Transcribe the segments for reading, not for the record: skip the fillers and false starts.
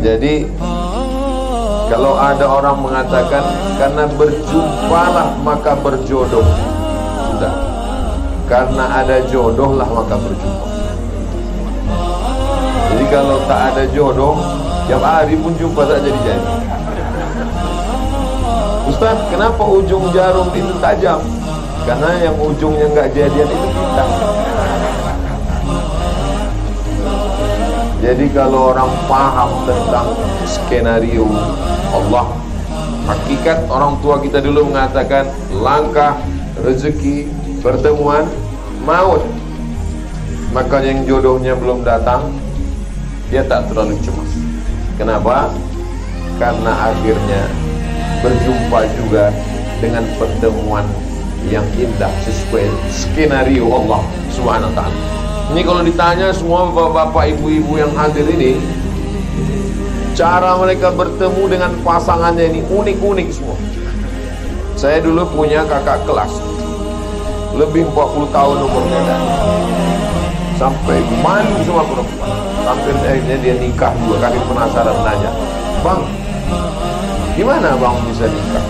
Jadi kalau ada orang mengatakan karena berjumpalah maka berjodoh, sudah. Karena ada jodoh lah maka berjumpa. Jadi kalau tak ada jodoh, tiap hari pun jumpa tak jadi-jadi. Ustaz, kenapa ujung jarum itu tajam? Karena yang ujungnya nggak jadian itu kita. Jadi kalau orang paham tentang skenario Allah, hakikat orang tua kita dulu mengatakan langkah, rezeki, pertemuan, maut. Maka yang jodohnya belum datang, dia tak terlalu cemas. Kenapa? Karena akhirnya berjumpa juga dengan pertemuan yang indah sesuai skenario Allah Subhanahu wa ta'ala. Ini kalau ditanya semua bapak-bapak, ibu-ibu yang hadir ini, cara mereka bertemu dengan pasangannya ini unik-unik semua. Saya dulu punya kakak kelas, lebih 40 tahun umurnya, sampai mandi semua perempuan. Sampai akhirnya dia nikah 2 kali. Penasaran nanya, "Bang, gimana bang bisa nikah?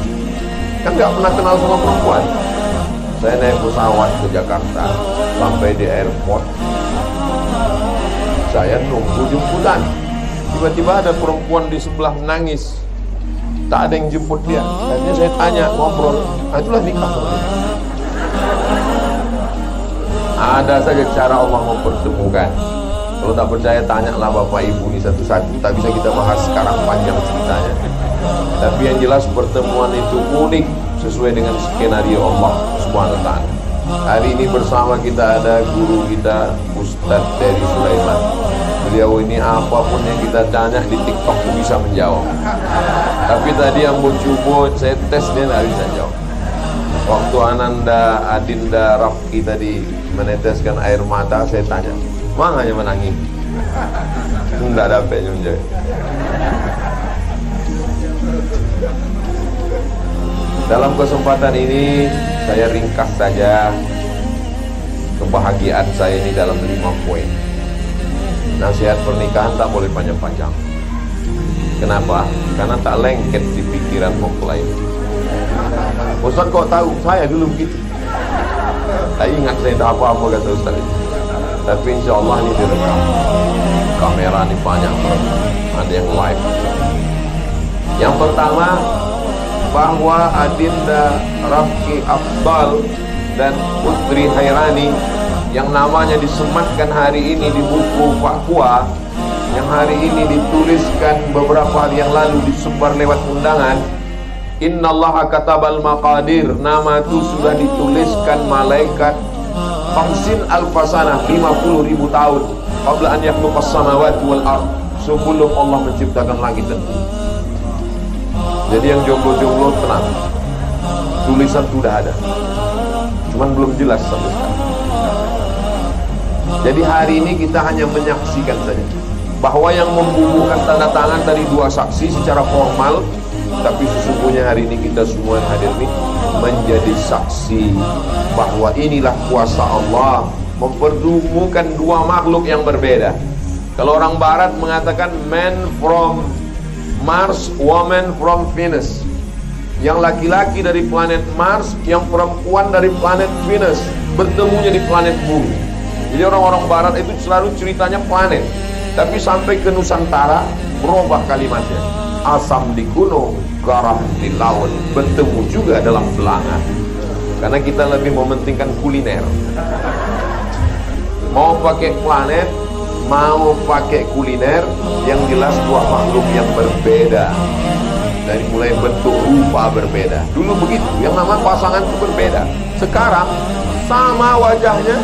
Kan gak pernah kenal sama perempuan." Saya naik pesawat ke Jakarta, sampai di airport, saya nunggu jemputan. Tiba-tiba ada perempuan di sebelah nangis, tak ada yang jemput dia. Akhirnya saya tanya, ngobrol, itulah nikah. Ada saja cara Allah mempertemukan. Kalau tak percaya, tanyalah bapak ibu ini satu-satu. Tak bisa kita bahas sekarang, panjang ceritanya. Tapi yang jelas pertemuan itu unik sesuai dengan skenario Allah Subhanahu wa ta'ala. Hari ini bersama kita ada guru kita, Ustaz dari Sulaiman. Beliau ini apapun yang kita tanya di TikTok bisa menjawab. Tapi tadi yang bocubot saya tes, dia tidak bisa jawab. Waktu Ananda Adinda Rafki tadi meneteskan air mata, saya tanya, "Mang hanya menangis?" Tidak dapat menjawab. Dalam kesempatan ini saya ringkas saja kebahagiaan saya ini dalam 5 poin. Nasihat pernikahan tak boleh panjang-panjang. Kenapa? Karena tak lengket di pikiran mempelai. Ustaz kok tahu? Saya dulu begitu. Tak ingat saya tak apa-apa kata Ustaz itu. Tapi insya Allah ini direkam. Kamera ini banyak, ada yang live. Yang pertama, bahwa Adinda Rafki Afdal dan Putri Hairani yang namanya disematkan hari ini di buku Pak Kua, yang hari ini dituliskan beberapa hari yang lalu, disebar lewat undangan, Innallaha katabal maqadir, nama itu sudah dituliskan malaikat 50.000 tahun qabla an yakhluqas samawati wal ard, sebelum Allah menciptakan langit dan bumi. Jadi yang jomblo-jomblo tenang, tulisan sudah ada, cuman belum jelas sampai sekarang. Jadi hari ini kita hanya menyaksikan saja bahwa yang membubuhkan tanda tangan dari 2 saksi secara formal, tapi sesungguhnya hari ini kita semua yang hadir ini menjadi saksi bahwa inilah kuasa Allah mempertemukan 2 makhluk yang berbeda. Kalau orang barat mengatakan man from Mars, woman from Venus. Yang laki-laki dari planet Mars, yang perempuan dari planet Venus, bertemunya di planet bumi. Jadi orang-orang barat itu selalu ceritanya planet, tapi sampai ke Nusantara berubah kalimatnya. Asam di gunung, garam di laut, bertemu juga dalam belanga. Karena kita lebih mementingkan kuliner. Mau pakai planet, mau pakai kuliner, yang jelas 2 makhluk yang berbeda. Dari mulai bentuk rupa berbeda. Dulu begitu, yang nama pasangan itu berbeda. Sekarang sama wajahnya,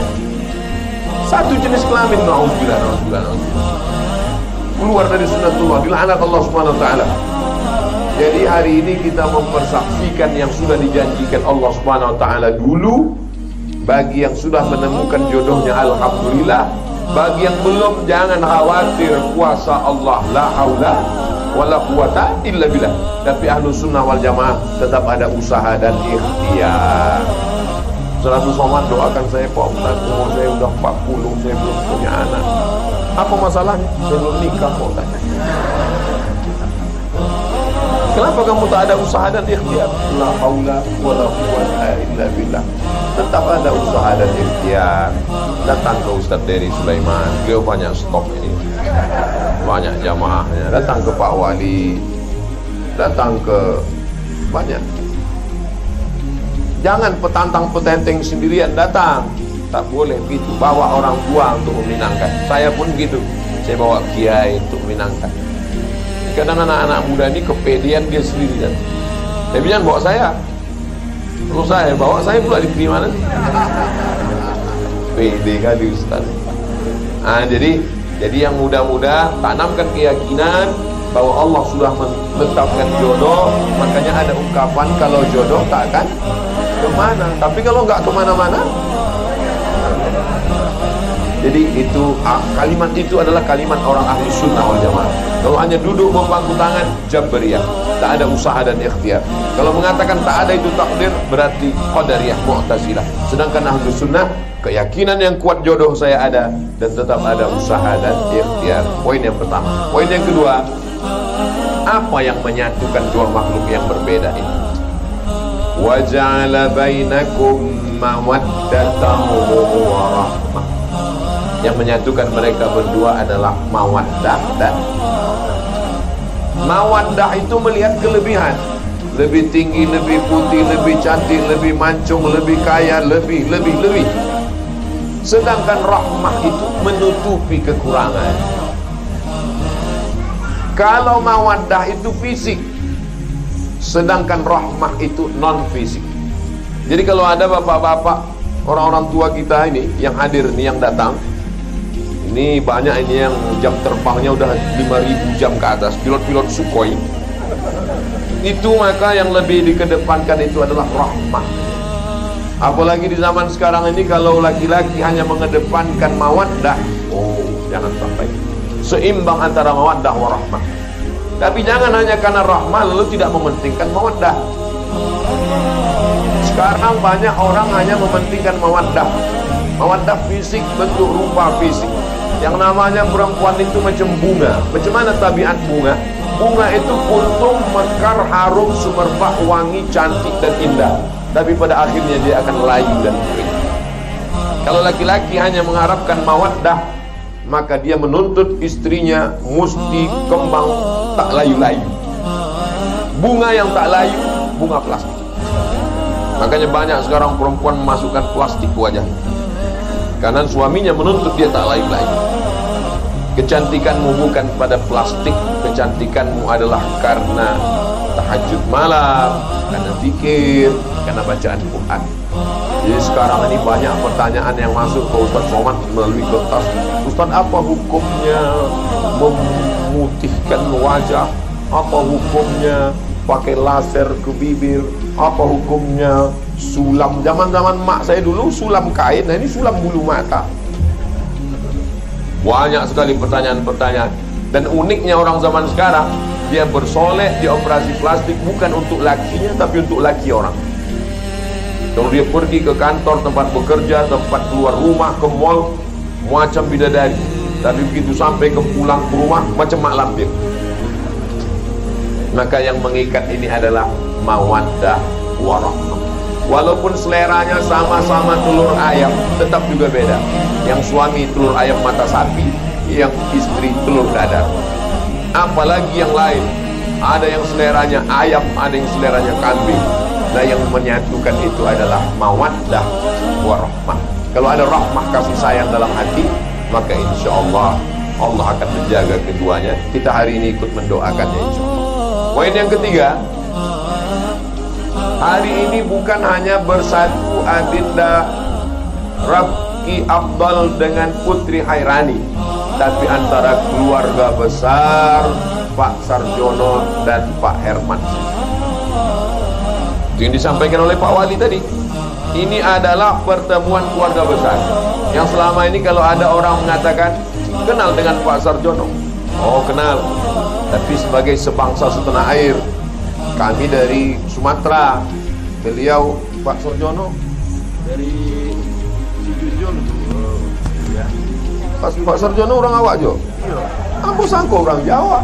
satu jenis kelamin. Na'udzubillah, na'udzubillah, na'udzubillah. Keluar dari sunnatullah, dilaknat Allah Subhanahu wa ta'ala. Jadi hari ini kita mempersaksikan yang sudah dijanjikan Allah Subhanahu wa ta'ala dulu. Bagi yang sudah menemukan jodohnya, alhamdulillah. Bagi yang belum, jangan khawatir, kuasa Allah, la haula wala quwata illa billah. Tapi ahlu sunnah wal jamaah tetap ada usaha dan ikhtiar. Selalu Somad doakan saya, Pak Ustaz, umur saya udah 40, saya belum punya anak. Apa masalahnya? Saya belum nikah kok. Kenapa kamu tak ada usaha dan ikhtiar? La haula wala quwwata illa billah. Tetap ada usaha dan ikhtiar. Datang ke Ustaz Dery Sulaiman, beliau banyak stok ini, banyak jamaahnya. Datang ke Pak Wali, datang ke banyak. Jangan petantang-petenteng sendirian datang. Tak boleh begitu. Bawa orang tua untuk meminangkan. Saya pun gitu. Saya bawa kiai untuk meminangkan. Kadang anak-anak muda ini kepedean dia sendiri kan. Tapi jangan bawa saya. Kalau saya bawa, saya pula diterima nanti. Pede kali Ustaz. Jadi yang muda-muda tanamkan keyakinan bahwa Allah sudah menetapkan jodoh. Makanya ada ungkapan kalau jodoh tak akan kemana. Tapi kalau nggak kemana-mana, jadi itu kalimat itu adalah kalimat orang ahli sunnah wal jamaah. Kalau hanya duduk membangku tangan, jabariyah, tak ada usaha dan ikhtiar. Kalau mengatakan tak ada itu takdir, berarti qadariyah, mu'tazilah. Sedangkan ahli sunnah, keyakinan yang kuat jodoh saya ada dan tetap ada usaha dan ikhtiar. Poin yang pertama. Poin yang kedua, apa yang menyatukan dua makhluk yang berbeda ini? Wa ja'ala bainakum mawaddatan wa rahmah. Yang menyatukan mereka berdua adalah mawaddah. Dan mawaddah itu melihat kelebihan, lebih tinggi, lebih putih, lebih cantik, lebih mancung, lebih kaya, lebih. Sedangkan rahmah itu menutupi kekurangan. Kalau mawaddah itu fisik, sedangkan rahmah itu non fisik. Jadi kalau ada bapak-bapak, orang-orang tua kita ini yang hadir ini, yang datang ini, banyak ini yang jam terbangnya udah 5.000 jam ke atas, pilot-pilot Sukhoi. Itu maka yang lebih dikedepankan itu adalah rahmah. Apalagi di zaman sekarang ini, kalau laki-laki hanya mengedepankan mawaddah, jangan sampai. Seimbang antara mawaddah wa rahmah. Tapi jangan hanya karena rahmah lalu tidak mementingkan mawaddah. Sekarang banyak orang hanya mementingkan mawaddah. Mawaddah fisik, bentuk rupa fisik. Yang namanya perempuan itu macam bunga. Macam mana tabiat bunga? Bunga itu kultum, mekar, harum, sumerbak, wangi, cantik dan indah. Tapi pada akhirnya dia akan layu dan kering. Kalau laki-laki hanya mengharapkan mawaddah, maka dia menuntut istrinya mesti kembang tak layu-layu. Bunga yang tak layu, bunga plastik. Makanya banyak sekarang perempuan memasukkan plastik wajahnya, karena suaminya menuntut dia tak layu-layu. Kecantikanmu bukan pada plastik, kecantikanmu adalah karena tahajud malam, karena zikir, karena bacaan Quran. Jadi sekarang ini banyak pertanyaan yang masuk ke Ustaz Somad melalui kertas. Ustaz, apa hukumnya memutihkan wajah? Apa hukumnya pakai laser ke bibir? Apa hukumnya sulam? Zaman-zaman mak saya dulu sulam kain, nah ini sulam bulu mata. Banyak sekali pertanyaan-pertanyaan. Dan uniknya orang zaman sekarang, dia bersolek, dia operasi plastik bukan untuk lakinya, tapi untuk laki orang. Kalau dia pergi ke kantor, tempat bekerja, tempat keluar rumah, ke mall, macam bidadari. Tapi begitu sampai ke pulang ke rumah, macam mak lampir. Maka yang mengikat ini adalah mawaddah warahmah. Walaupun seleranya sama-sama telur ayam, tetap juga beda. Yang suami telur ayam mata sapi, yang istri telur dadar. Apalagi yang lain, ada yang seleranya ayam, ada yang seleranya kambing. Nah, yang menyatukan itu adalah mawaddah warahmah. Kalau ada rahmah, kasih sayang dalam hati, maka insya Allah Allah akan menjaga keduanya. Kita hari ini ikut mendoakannya insya Allah. Poin yang ketiga, hari ini bukan hanya bersatu Adinda Rafki Afdal dengan Putri Hairani, tapi antara keluarga besar Pak Sarjono dan Pak Herman. Itu yang disampaikan oleh Pak Wali tadi. Ini adalah pertemuan keluarga besar. Yang selama ini kalau ada orang mengatakan kenal dengan Pak Sarjono, oh kenal, tapi sebagai sebangsa setanah air. Kami dari Sumatera, beliau Pak Sarjono dari Sijunjun. Ya. Pak Sarjono orang awak jo. Iya. Aku sangka orang Jawa.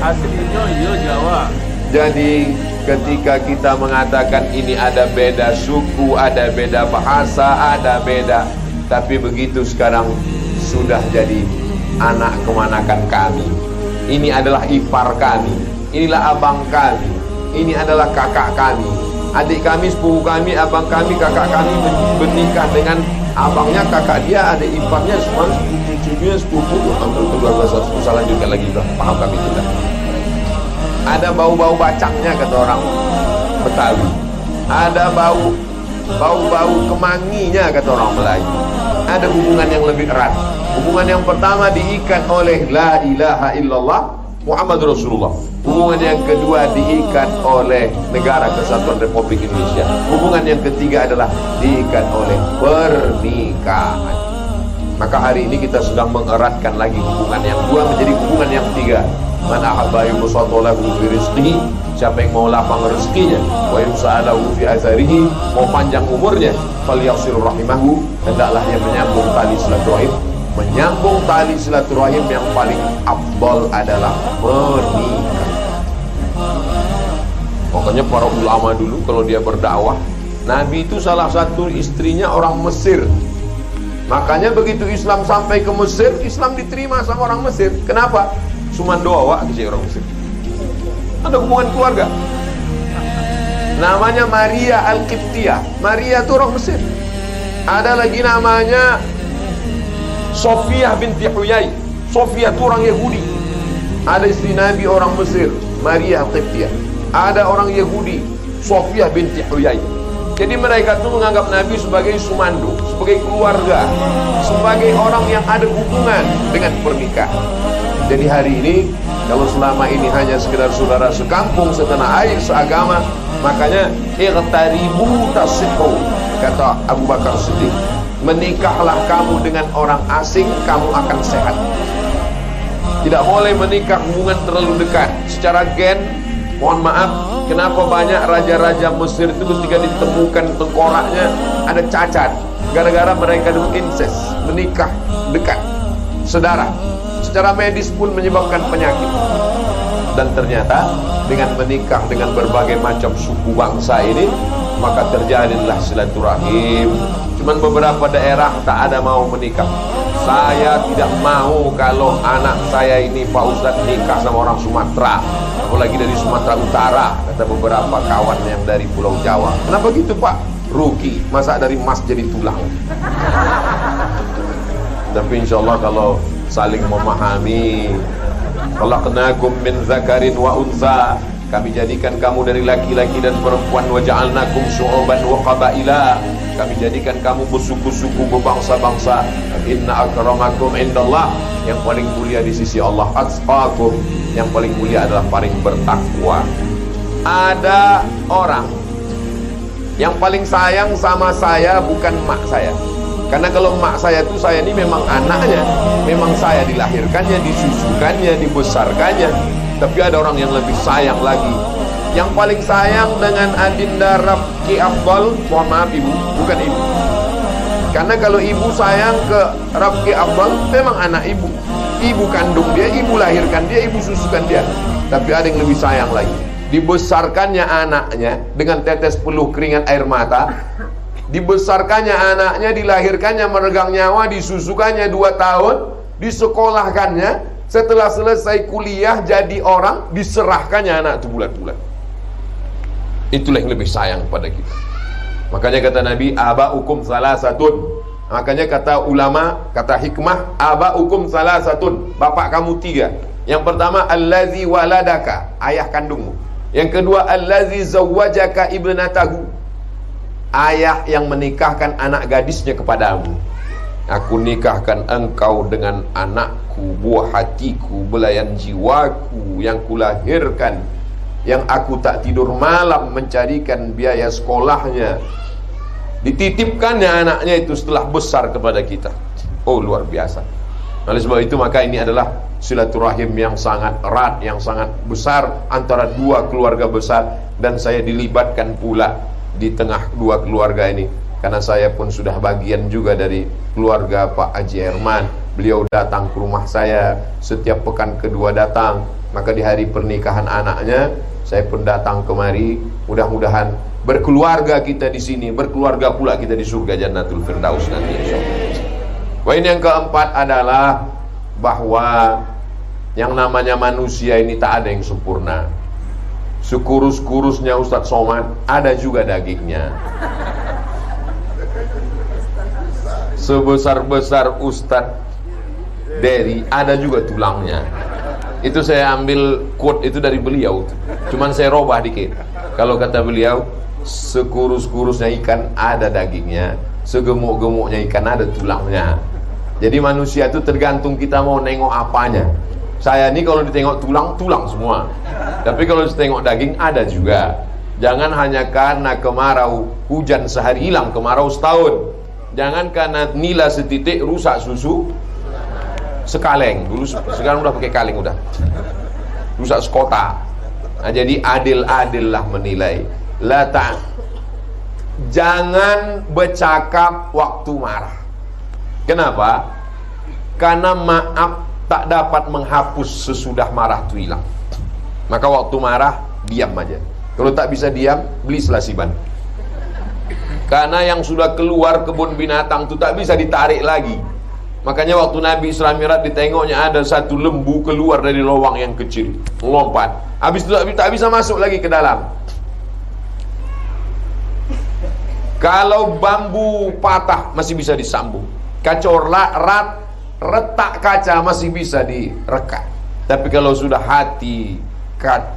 Aslinya iya Jawa. Jadi ketika kita mengatakan ini ada beda suku, ada beda bahasa, ada beda, tapi begitu sekarang sudah jadi anak kemanakan kami. Ini adalah ipar kami, inilah abang kami, ini adalah kakak kami, adik kami, sepupu kami, abang kami, kakak kami menikah dengan abangnya, kakak dia, adik iparnya, semua cucunya, sepupu, keluarga selanjutnya lagi. Paham kami tidak? Ada bau-bau bacangnya kata orang Betawi, ada bau kemanginya kata orang Melayu. Ada hubungan yang lebih erat. Hubungan yang pertama diikat oleh la ilaha illallah Muhammad Rasulullah. Hubungan yang kedua diikat oleh Negara Kesatuan Republik Indonesia. Hubungan yang ketiga adalah diikat oleh pernikahan. Maka hari ini kita sedang mengeratkan lagi hubungan yang dua menjadi hubungan yang tiga. Man ahabba yubsatalahu fi rizqihi, siapa yang mau lapang rezekinya, wa yusa'alahu fi atharihi, mau panjang umurnya, falyasir rahimahu, hendaklah ia menyambung tali silaturahim. Menyambung tali silaturahim yang paling afdal adalah menikah. Makanya para ulama dulu kalau dia berdakwah, Nabi itu salah satu istrinya orang Mesir. Makanya begitu Islam sampai ke Mesir, Islam diterima sama orang Mesir. Kenapa? Cuma doa ke orang Mesir. Ada hubungan keluarga. Namanya Maria Al-Qibtiyah. Maria itu orang Mesir. Ada lagi namanya Sofiyah binti Huyai. Sofiyah itu orang Yahudi. Ada istri Nabi orang Mesir, Maria Al-Qibtiyah. Ada orang Yahudi, Sofiyah binti Huyai. Jadi mereka itu menganggap Nabi sebagai sumando, sebagai keluarga, sebagai orang yang ada hubungan dengan pernikahan. Jadi hari ini, kalau selama ini hanya sekedar saudara sekampung, setanah air, seagama, makanya iqtaribu tasihhu, kata Abu Bakar Siddiq, menikahlah kamu dengan orang asing, kamu akan sehat. Tidak boleh menikah hubungan terlalu dekat. Secara gen, mohon maaf, kenapa banyak raja-raja Mesir itu ketika ditemukan tengkoraknya ada cacat, gara-gara mereka itu incest, menikah dekat, saudara. Secara medis pun menyebabkan penyakit. Dan ternyata dengan menikah dengan berbagai macam suku bangsa ini, maka terjadilah silaturahim. Cuman beberapa daerah tak ada mau menikah. Saya tidak mau kalau anak saya ini Pak Ustadz nikah sama orang Sumatera, apalagi dari Sumatera Utara, kata beberapa kawan yang dari Pulau Jawa. Kenapa gitu Pak? Rugi, masa dari emas jadi tulang. Tapi insya Allah kalau saling memahami, khalaqnakum min dzakarin wa untha, kami jadikan kamu dari laki-laki dan perempuan, wa ja'alnakum syu'uban wa qabaila, kami jadikan kamu bersuku-suku, berbangsa-bangsa. Inna akramakum indallah, yang paling mulia di sisi Allah, atqakum, yang paling mulia adalah paling bertakwa. Ada orang yang paling sayang sama saya bukan mak saya. Karena kalau mak saya itu, saya ini memang anaknya, memang saya dilahirkannya, disusukannya, dibesarkannya. Tapi ada orang yang lebih sayang lagi. Yang paling sayang dengan Adinda Rafki Afdal, mohon maaf ibu, bukan ibu. Karena kalau ibu sayang ke Rafki Afdal, memang anak ibu. Ibu kandung dia, ibu lahirkan dia, ibu susukan dia. Tapi ada yang lebih sayang lagi. Dibesarkannya anaknya dengan tetes peluh keringat air mata. Dibesarkannya anaknya, dilahirkannya meregang nyawa, disusukannya 2 tahun, disekolahkannya, setelah selesai kuliah jadi orang, diserahkannya anak itu bulan-bulan. Itulah yang lebih sayang pada kita. Makanya kata Nabi, aba'ukum salasatun. Makanya kata ulama, kata hikmah, aba'ukum salasatun, bapak kamu 3. Yang pertama, allazi waladaka, ayah kandungmu. Yang kedua, allazi zawwajaka ibnatahu, ayah yang menikahkan anak gadisnya kepadamu. Aku nikahkan engkau dengan anakku, buah hatiku, belayan jiwaku, yang kulahirkan, yang aku tak tidur malam mencarikan biaya sekolahnya. Dititipkannya anaknya itu setelah besar kepada kita. Oh, luar biasa. Oleh sebab itu maka ini adalah silaturahim yang sangat erat, yang sangat besar antara 2 keluarga besar. Dan saya dilibatkan pula di tengah 2 keluarga ini, karena saya pun sudah bagian juga dari keluarga Pak Haji Herman. Beliau datang ke rumah saya setiap pekan kedua datang. Maka di hari pernikahan anaknya saya pun datang kemari. Mudah-mudahan berkeluarga kita di sini, berkeluarga pula kita di surga Jannatul Firdaus nanti insyaallah. Poin yang keempat adalah bahwa yang namanya manusia ini tak ada yang sempurna. Sekurus-kurusnya Ustadz Somad, ada juga dagingnya. Sebesar-besar Ustadz Dery, ada juga tulangnya. Itu saya ambil quote itu dari beliau. Cuman saya robah dikit. Kalau kata beliau, sekurus-kurusnya ikan ada dagingnya, segemuk-gemuknya ikan ada tulangnya. Jadi manusia itu tergantung kita mau nengok apanya. Saya ini kalau ditengok tulang, tulang semua. Tapi kalau ditengok daging, ada juga. Jangan hanya karena kemarau, hujan sehari hilang, kemarau setahun. Jangan karena nila setitik, rusak susu sekaleng. Dulu sekarang udah pakai kaleng udah. Rusak sekota. Nah, jadi adil-adil lah menilai. Jangan bercakap waktu marah. Kenapa? Karena maaf tak dapat menghapus sesudah marah itu hilang. Maka waktu marah diam aja. Kalau tak bisa diam, beli selasiban. Karena yang sudah keluar kebun binatang itu tak bisa ditarik lagi. Makanya waktu Nabi Isra Mi'raj ditengoknya ada satu lembu keluar dari lubang yang kecil, melompat. Habis itu tak bisa masuk lagi ke dalam. Kalau bambu patah masih bisa disambung. Kacor retak kaca masih bisa direkat. Tapi kalau sudah hati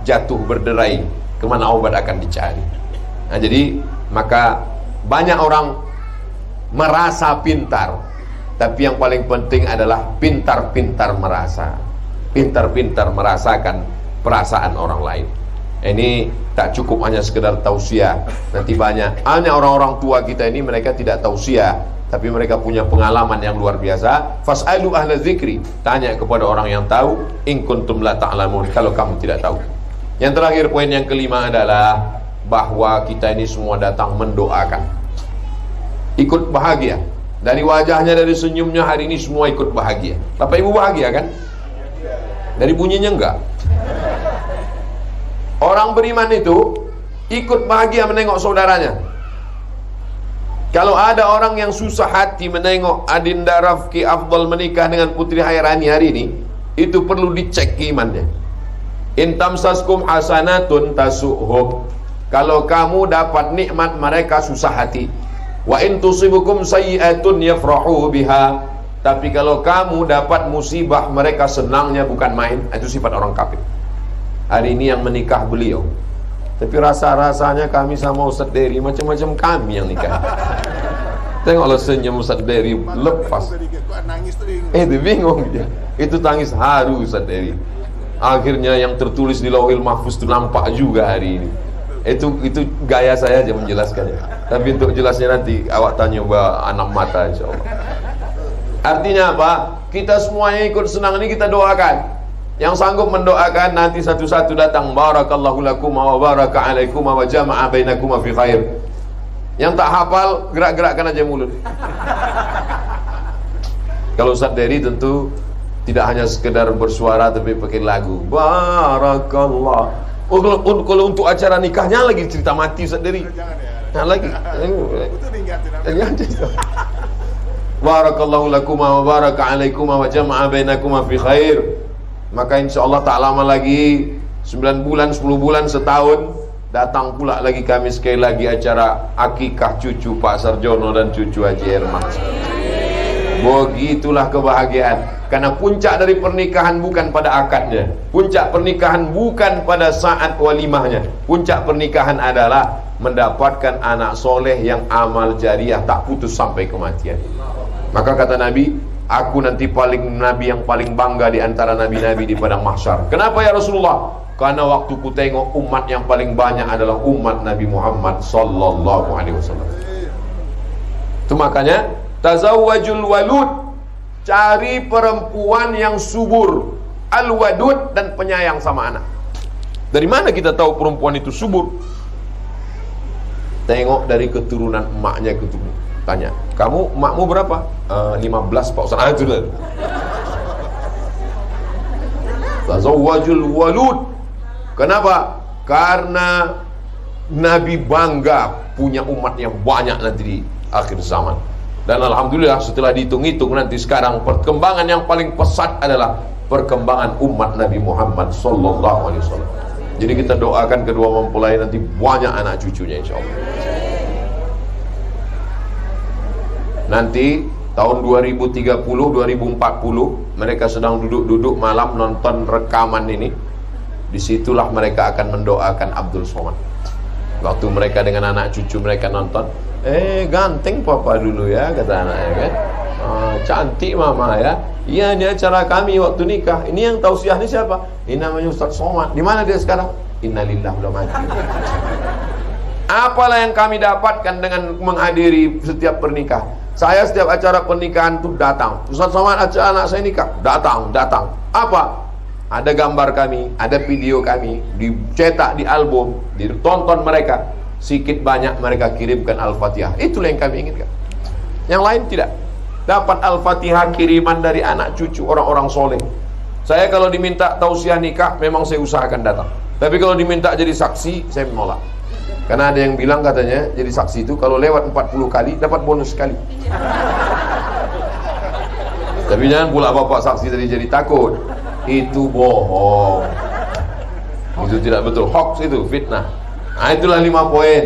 jatuh berderai, kemana obat akan dicari? Nah, jadi maka banyak orang merasa pintar, tapi yang paling penting adalah pintar-pintar merasa, pintar-pintar merasakan perasaan orang lain. Ini tak cukup hanya sekedar tausiah. Nanti hanya orang-orang tua kita ini mereka tidak tausiah, tapi mereka punya pengalaman yang luar biasa. Fas'alu ahla dzikri, tanya kepada orang yang tahu, in kuntum la ta'lamun, kalau kamu tidak tahu. Yang terakhir, poin yang kelima adalah bahwa kita ini semua datang mendoakan, ikut bahagia. Dari wajahnya, dari senyumnya hari ini semua ikut bahagia. Bapak Ibu bahagia kan? Dari bunyinya enggak? Orang beriman itu ikut bahagia menengok saudaranya. Kalau ada orang yang susah hati menengok Adinda Rafki Afdal menikah dengan Putri Hairani hari ini, itu perlu dicek imannya. In tamsaskum hasanatun tasu'hum, kalau kamu dapat nikmat mereka susah hati. Wa in tusibukum sayyi'atun yafrahu biha, tapi kalau kamu dapat musibah mereka senangnya bukan main. Itu sifat orang kafir. Hari ini yang menikah beliau, tapi rasa-rasanya kami sama Ustadz Dery macam-macam kami yang nikah. Tengoklah senyum Ustadz Dery lepas. Itu bingung dia. Itu tangis haru Ustadz Dery. Akhirnya yang tertulis di Lauhil Mahfuz itu nampak juga hari ini. Itu gaya saya aja menjelaskannya. Tapi untuk jelasnya nanti awak tanya anak mata insyaallah. Artinya apa? Kita semuanya ikut senang ini kita doakan. Yang sanggup mendoakan nanti satu-satu datang, barakallahu lakum wa baraka alaikum wa jama'a bainakum fi khair. Yang tak hafal gerak-gerakkan aja mulut. Kalau Ustadz Dery tentu tidak hanya sekedar bersuara tapi pakai lagu. Barakallah. Oh, kalau untuk acara nikahnya lagi cerita mati Ustadz Dery. Nah, lagi. Barakallahu lakum wa baraka alaikum wa jama'a bainakum fi khair. Maka insyaallah tak lama lagi, 9 bulan, 10 bulan, setahun, datang pula lagi kami sekali lagi acara akikah cucu Pak Sarjono dan cucu Haji Herman. Begitulah kebahagiaan. Karena puncak dari pernikahan bukan pada akadnya, puncak pernikahan bukan pada saat walimahnya. Puncak pernikahan adalah mendapatkan anak soleh yang amal jariah tak putus sampai kematian. Maka kata Nabi, aku nanti nabi yang paling bangga di antara nabi-nabi di padang mahsyar. Kenapa ya Rasulullah? Karena waktu ku tengok umat yang paling banyak adalah umat Nabi Muhammad sallallahu alaihi wasallam. Itu makanya tazawwajul walud, cari perempuan yang subur, al-wadud, dan penyayang sama anak. Dari mana kita tahu perempuan itu subur? Tengok dari keturunan emaknya, keturunan. Tanya, kamu makmu berapa? 15 Pak Ustaz. Itu lah. Tazawwajul walud. Kenapa? Karena Nabi bangga punya umat yang banyak nanti di akhir zaman. Dan alhamdulillah setelah dihitung-hitung nanti sekarang perkembangan yang paling pesat adalah perkembangan umat Nabi Muhammad sallallahu alaihi wasallam. Jadi kita doakan kedua mempelai nanti banyak anak cucunya insyaallah. Nanti tahun 2030, 2040 mereka sedang duduk-duduk malam nonton rekaman ini. Disitulah mereka akan mendoakan Abdul Somad. Waktu mereka dengan anak cucu mereka nonton, ganteng papa dulu ya, kata anaknya kan. Cantik mama ya. Iya, ini acara kami waktu nikah. Ini yang tausiah ini siapa? Ini namanya Ustaz Somad. Di mana dia sekarang? Innalillah, udah mati. Apalah yang kami dapatkan dengan menghadiri setiap pernikahan. Saya setiap acara pernikahan tuh datang. Ustaz Somad, acara anak saya nikah, datang. Apa? Ada gambar kami, ada video kami, dicetak di album, ditonton mereka. Sikit banyak mereka kirimkan Al-Fatihah. Itulah yang kami inginkan. Yang lain tidak. Dapat Al-Fatihah kiriman dari anak cucu orang-orang soleh. Saya kalau diminta tausiah nikah, memang saya usahakan datang. Tapi kalau diminta jadi saksi, saya menolak. Karena ada yang bilang katanya, jadi saksi itu kalau lewat 40 kali, dapat bonus sekali. Tapi jangan pula bapak saksi tadi jadi takut. Itu bohong. Itu tidak betul. Hoax itu, fitnah. Nah, itulah 5 poin.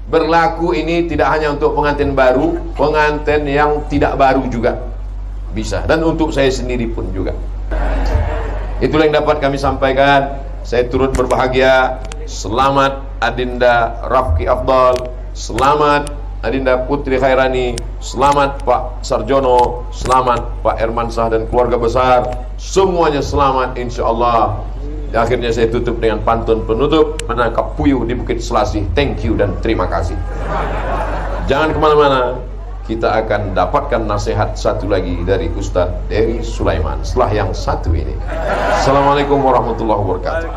Berlaku ini tidak hanya untuk pengantin baru, pengantin yang tidak baru juga bisa. Dan untuk saya sendiri pun juga. Itulah yang dapat kami sampaikan. Saya turut berbahagia. Selamat Adinda Rafki Afdal. Selamat Adinda Putri Khairani. Selamat Pak Sarjono. Selamat Pak Hermansyah dan keluarga besar. Semuanya selamat insyaallah. Akhirnya saya tutup dengan pantun penutup, menangkap puyuh di Bukit Selasih. Thank you dan terima kasih. Jangan kemana-mana. Kita akan dapatkan nasihat satu lagi dari Ustadz Dery Sulaiman setelah yang satu ini. Assalamualaikum warahmatullahi wabarakatuh.